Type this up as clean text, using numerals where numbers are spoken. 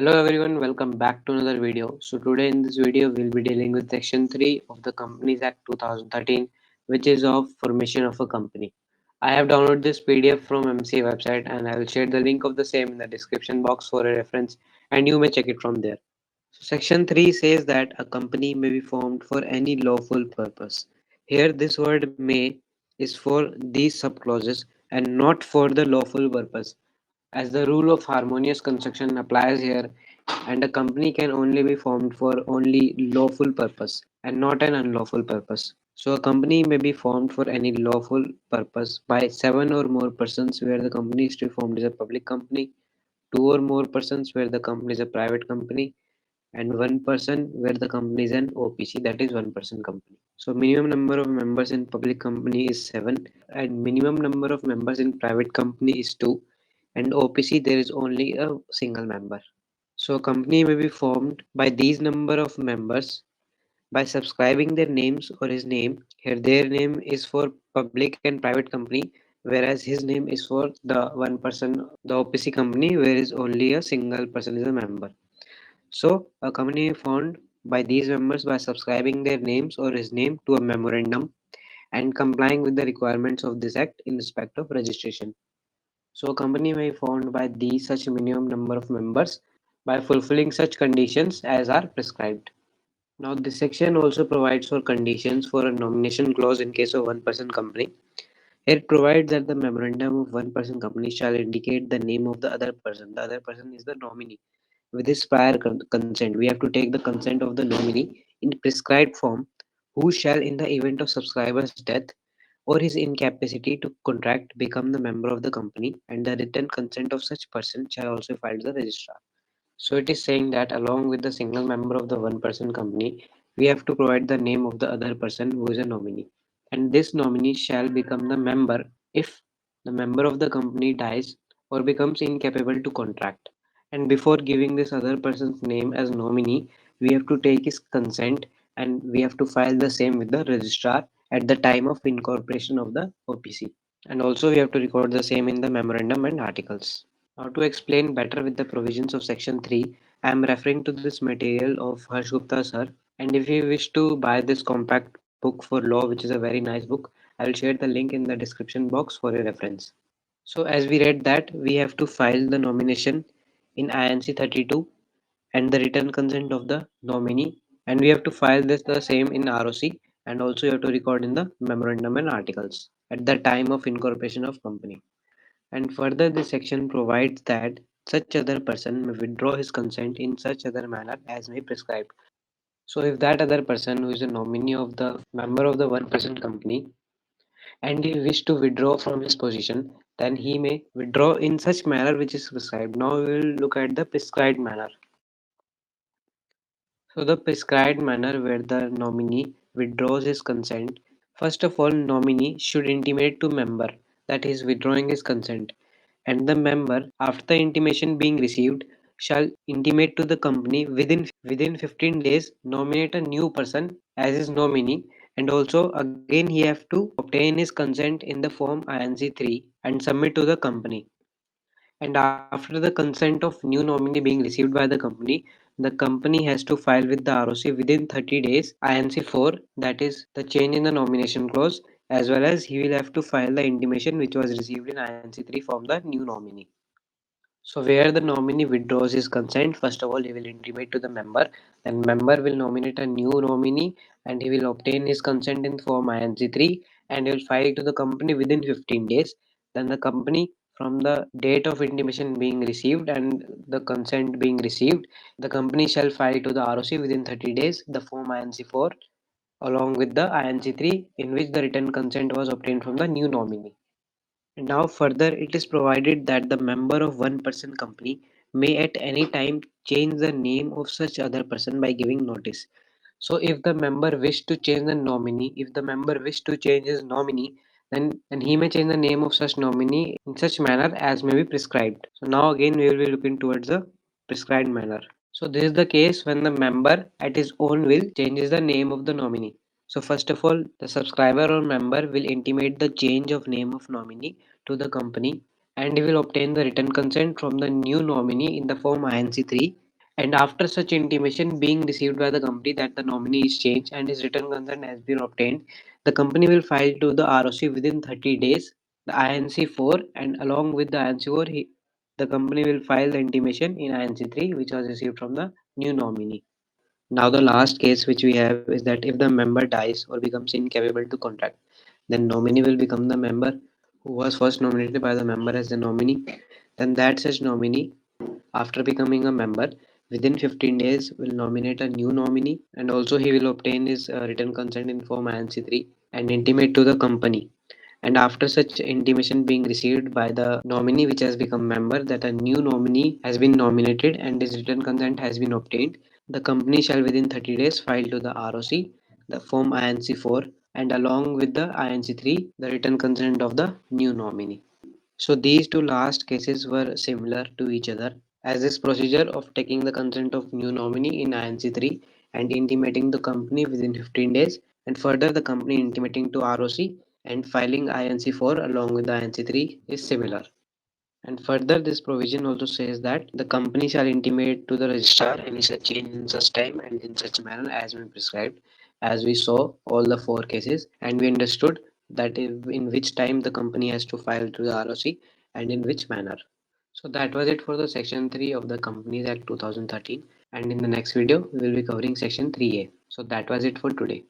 Hello everyone, welcome back to another video. So today in this video we'll be dealing with section 3 of the Companies Act 2013, which is of formation of a company. I have downloaded this PDF from MCA website and I will share the link of the same in the description box for a reference and you may check it from there. So section 3 says that a company may be formed for any lawful purpose. Here this word may is for these subclauses and not for the lawful purpose, as the rule of harmonious construction applies here, and a company can only be formed for only lawful purpose and not an unlawful purpose. So a company may be formed for any lawful purpose by seven or more persons where the company is to be formed as a public company, two or more persons where the company is a private company, and one person where the company is an OPC, that is one person company. So minimum number of members in public company is 7 and minimum number of members in private company is 2, and OPC there is only a single member. So a company may be formed by these number of members by subscribing their names or his name. Here their name is for public and private company, whereas his name is for the one person, the OPC company, where is only a single person is a member. So a company formed by these members by subscribing their names or his name to a memorandum and complying with the requirements of this act in respect of registration. So a company may be formed by these such minimum number of members by fulfilling such conditions as are prescribed. Now this section also provides for conditions for a nomination clause in case of one person company. It provides that the memorandum of one person company shall indicate the name of the other person. The other person is the nominee. With his prior consent, we have to take the consent of the nominee in prescribed form, who shall, in the event of subscriber's death or his incapacity to contract, become the member of the company, and the written consent of such person shall also be filed to the registrar. So it is saying that along with the single member of the one person company, we have to provide the name of the other person who is a nominee. And this nominee shall become the member if the member of the company dies or becomes incapable to contract. And before giving this other person's name as nominee, we have to take his consent and we have to file the same with the registrar at the time of incorporation of the OPC. And also we have to record the same in the memorandum and articles. Now, to explain better with the provisions of Section 3, I am referring to this material of Harsh Gupta sir. And if you wish to buy this compact book for law, which is a very nice book, I will share the link in the description box for your reference. So, as we read that, we have to file the nomination in INC 32 and the written consent of the nominee, and we have to file this the same in ROC, and also you have to record in the memorandum and articles at the time of incorporation of company. And further, this section provides that such other person may withdraw his consent in such other manner as may prescribed. So, if that other person who is a nominee of the member of the one person company and he wish to withdraw from his position, then he may withdraw in such manner which is prescribed. Now, we will look at the prescribed manner. So, the prescribed manner where the nominee withdraws his consent. First of all, nominee should intimate to member that he is withdrawing his consent, and the member, after the intimation being received, shall intimate to the company within 15 days nominate a new person as his nominee, and also again he have to obtain his consent in the form INC3 and submit to the company. And after the consent of new nominee being received by the company has to file with the ROC within 30 days INC4, that is the change in the nomination clause, as well as he will have to file the intimation which was received in INC3 from the new nominee. So where the nominee withdraws his consent, first of all he will intimate to the member, then member will nominate a new nominee and he will obtain his consent in form INC3 and he will file it to the company within 15 days. Then the company, from the date of intimation being received and the consent being received, the company shall file to the ROC within 30 days the form INC4 along with the INC3 in which the written consent was obtained from the new nominee. Now further it is provided that the member of one person company may at any time change the name of such other person by giving notice. So if the member wish to change the nominee, if the member wish to change his nominee, then he may change the name of such nominee in such manner as may be prescribed. So now again we will be looking towards the prescribed manner. So this is the case when the member at his own will changes the name of the nominee. So first of all, the subscriber or member will intimate the change of name of nominee to the company and he will obtain the written consent from the new nominee in the form INC3, And after such intimation being received by the company that the nominee is changed and his written consent has been obtained, the company will file to the ROC within 30 days the INC4, and along with the INC4, the company will file the intimation in INC3 which was received from the new nominee. Now the last case which we have is that if the member dies or becomes incapable to contract, then nominee will become the member who was first nominated by the member as the nominee. Then that such nominee, after becoming a member, within 15 days will nominate a new nominee, and also he will obtain his written consent in form INC3 and intimate to the company. And after such intimation being received by the nominee which has become member that a new nominee has been nominated and his written consent has been obtained, the company shall within 30 days file to the ROC the form INC4, and along with the INC3 the written consent of the new nominee. So these two last cases were similar to each other, as this procedure of taking the consent of new nominee in INC3 and intimating the company within 15 days, and further the company intimating to ROC and filing INC4 along with the INC3 is similar. And further, this provision also says that the company shall intimate to the registrar any such change in such time and in such manner as may prescribed. As we saw all the four cases, and we understood that in which time the company has to file to the ROC and in which manner. So that was it for the section 3 of the Companies Act 2013, and in the next video we will be covering section 3A. So that was it for today.